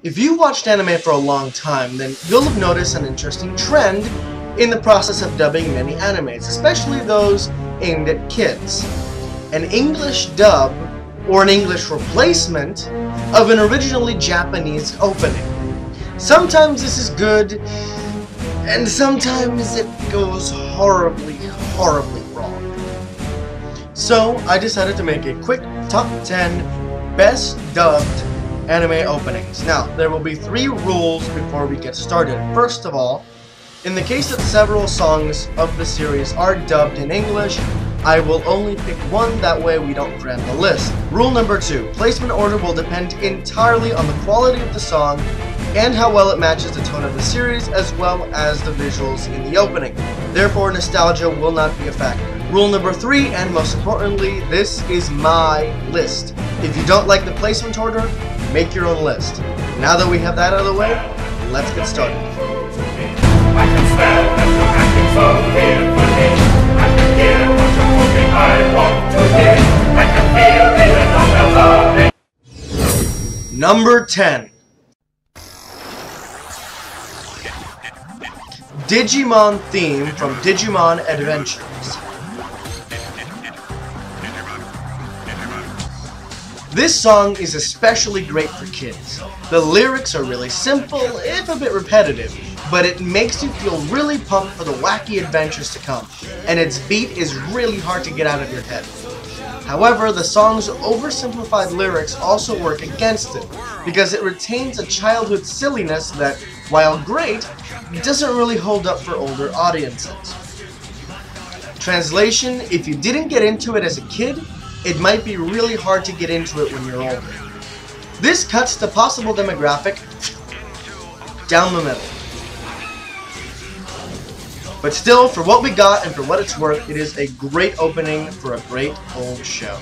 If you watched anime for a long time, then you'll have noticed an interesting trend in the process of dubbing many animes, especially those aimed at kids. An English dub, or an English replacement, of an originally Japanese opening. Sometimes this is good, and sometimes it goes horribly, horribly wrong. So, I decided to make a quick top 10 best dubbed anime openings. Now, there will be 3 rules before we get started. First of all, in the case that several songs of the series are dubbed in English, I will only pick one, that way we don't cram the list. Rule number 2, placement order will depend entirely on the quality of the song and how well it matches the tone of the series as well as the visuals in the opening. Therefore, nostalgia will not be a factor. Rule number 3, and most importantly, this is my list. If you don't like the placement order, make your own list. Now that we have that out of the way, let's get started. I can smell that you're acting so fearfully. I can hear what you're hoping I want to hear. I can feel the emotions. Number 10. Digimon theme from Digimon Adventures. This song is especially great for kids. The lyrics are really simple, if a bit repetitive, but it makes you feel really pumped for the wacky adventures to come, and its beat is really hard to get out of your head. However, the song's oversimplified lyrics also work against it, because it retains a childhood silliness that, while great, doesn't really hold up for older audiences. Translation: if you didn't get into it as a kid, it might be really hard to get into it when you're older. This cuts the possible demographic down the middle. But still, for what we got and for what it's worth, it is a great opening for a great old show.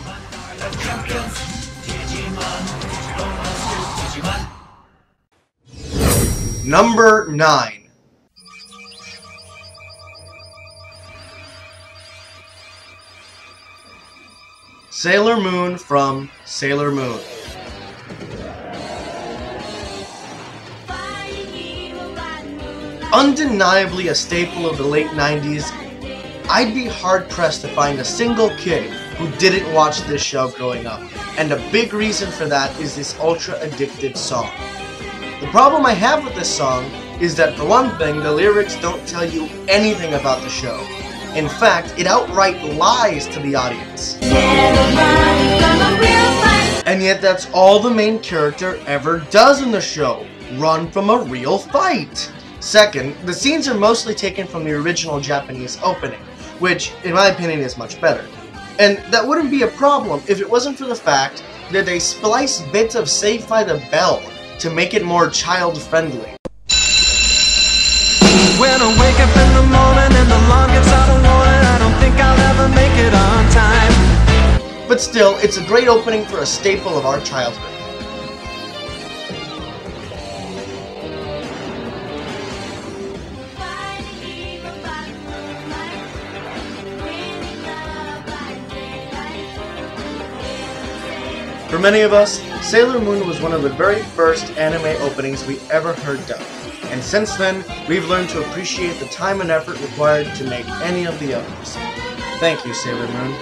Number 9. Sailor Moon from Sailor Moon. Undeniably a staple of the late 90s, I'd be hard-pressed to find a single kid who didn't watch this show growing up, and a big reason for that is this ultra-addictive song. The problem I have with this song is that, for one thing, the lyrics don't tell you anything about the show. In fact, it outright lies to the audience. And yet that's all the main character ever does in the show, run from a real fight. Second, the scenes are mostly taken from the original Japanese opening, which, in my opinion, is much better. And that wouldn't be a problem if it wasn't for the fact that they splice bits of Saved by the Bell to make it more child-friendly. When I wake up in the morning and the alarm gives out a warning, I don't think I'll ever make it on time. But still, it's a great opening for a staple of our childhood. For many of us, Sailor Moon was one of the very first anime openings we ever heard dubbed. And since then, we've learned to appreciate the time and effort required to make any of the others. Thank you, Sailor Moon.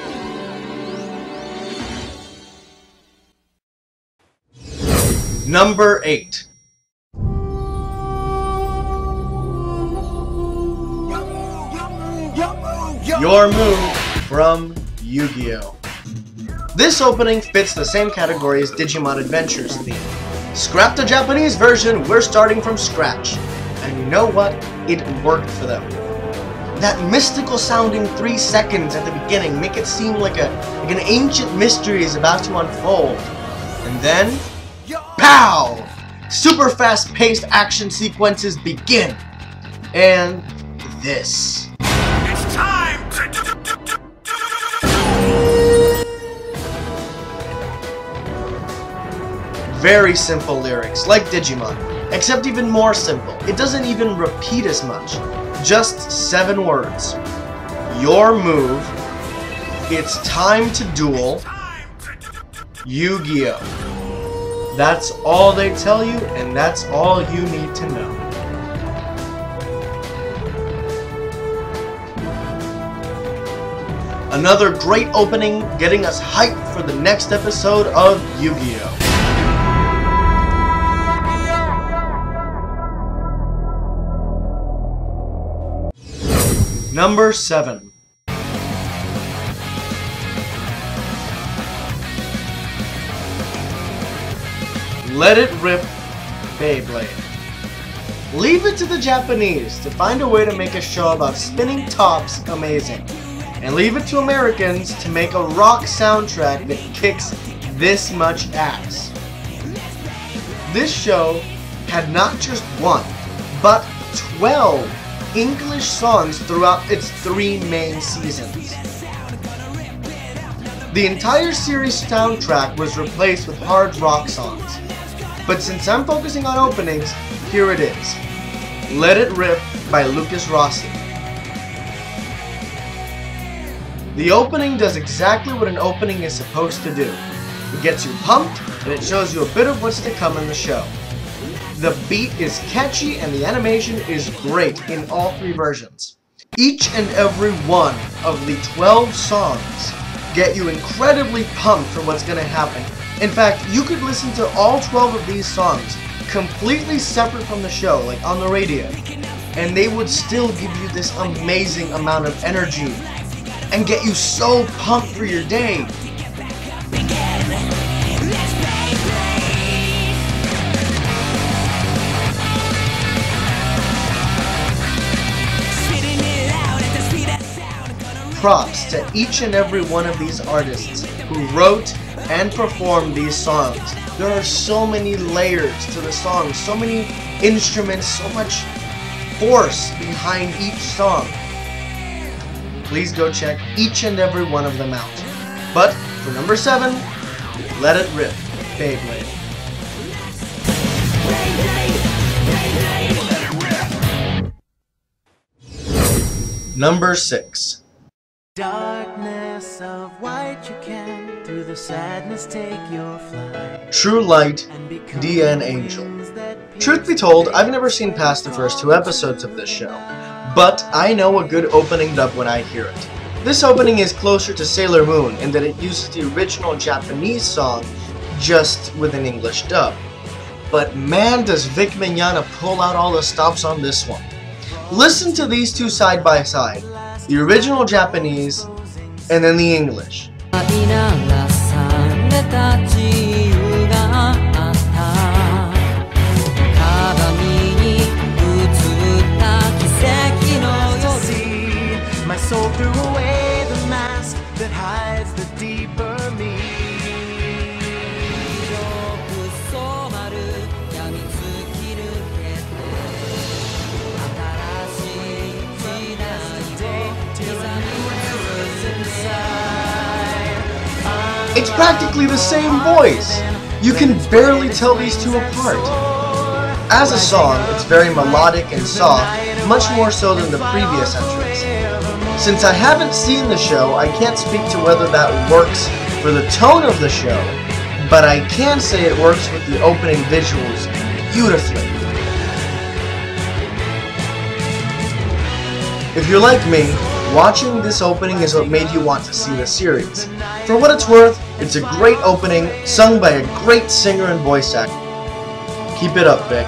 Number 8. Your Move from Yu-Gi-Oh! This opening fits the same category as Digimon Adventures theme. Scrap the Japanese version, we're starting from scratch. And you know what? It worked for them. That mystical sounding 3 seconds at the beginning make it seem like an ancient mystery is about to unfold. And then, pow! Super fast paced action sequences begin. And this. It's time to Very simple lyrics, like Digimon, except even more simple. It doesn't even repeat as much. Just 7 words. Your move. It's time to duel. Yu-Gi-Oh! That's all they tell you, and that's all you need to know. Another great opening, getting us hyped for the next episode of Yu-Gi-Oh! Number 7. Let It Rip, Beyblade. Leave it to the Japanese to find a way to make a show about spinning tops amazing. And leave it to Americans to make a rock soundtrack that kicks this much ass. This show had not just one, but 12 English songs throughout its 3 main seasons. The entire series soundtrack was replaced with hard rock songs. But since I'm focusing on openings, here it is. Let It Rip by Lukas Rossi. The opening does exactly what an opening is supposed to do. It gets you pumped, and it shows you a bit of what's to come in the show. The beat is catchy, and the animation is great in all 3 versions. Each and every one of the 12 songs get you incredibly pumped for what's going to happen. In fact, you could listen to all 12 of these songs completely separate from the show, like on the radio, and they would still give you this amazing amount of energy and get you so pumped for your day. Props to each and every one of these artists who wrote and performed these songs. There are so many layers to the songs, so many instruments, so much force behind each song. Please go check each and every one of them out. But for number 7, Let It Rip, Beyblade. Number 6. Darkness of white, you can through the sadness take your flight. True Light, Dia and Angel. Truth be told, I've never seen past the first 2 episodes of this show, but I know a good opening dub when I hear it. This opening is closer to Sailor Moon in that it uses the original Japanese song just with an English dub. But man, does Vic Mignogna pull out all the stops on this one. Listen to these 2 side by side. The original Japanese, and then the English. My soul threw away the mask that hides the deeper me. It's practically the same voice. You can barely tell these 2 apart. As a song, it's very melodic and soft, much more so than the previous entrance. Since I haven't seen the show, I can't speak to whether that works for the tone of the show, but I can say it works with the opening visuals beautifully. If you're like me, watching this opening is what made you want to see the series. For what it's worth, it's a great opening, sung by a great singer and voice actor. Keep it up, Vic.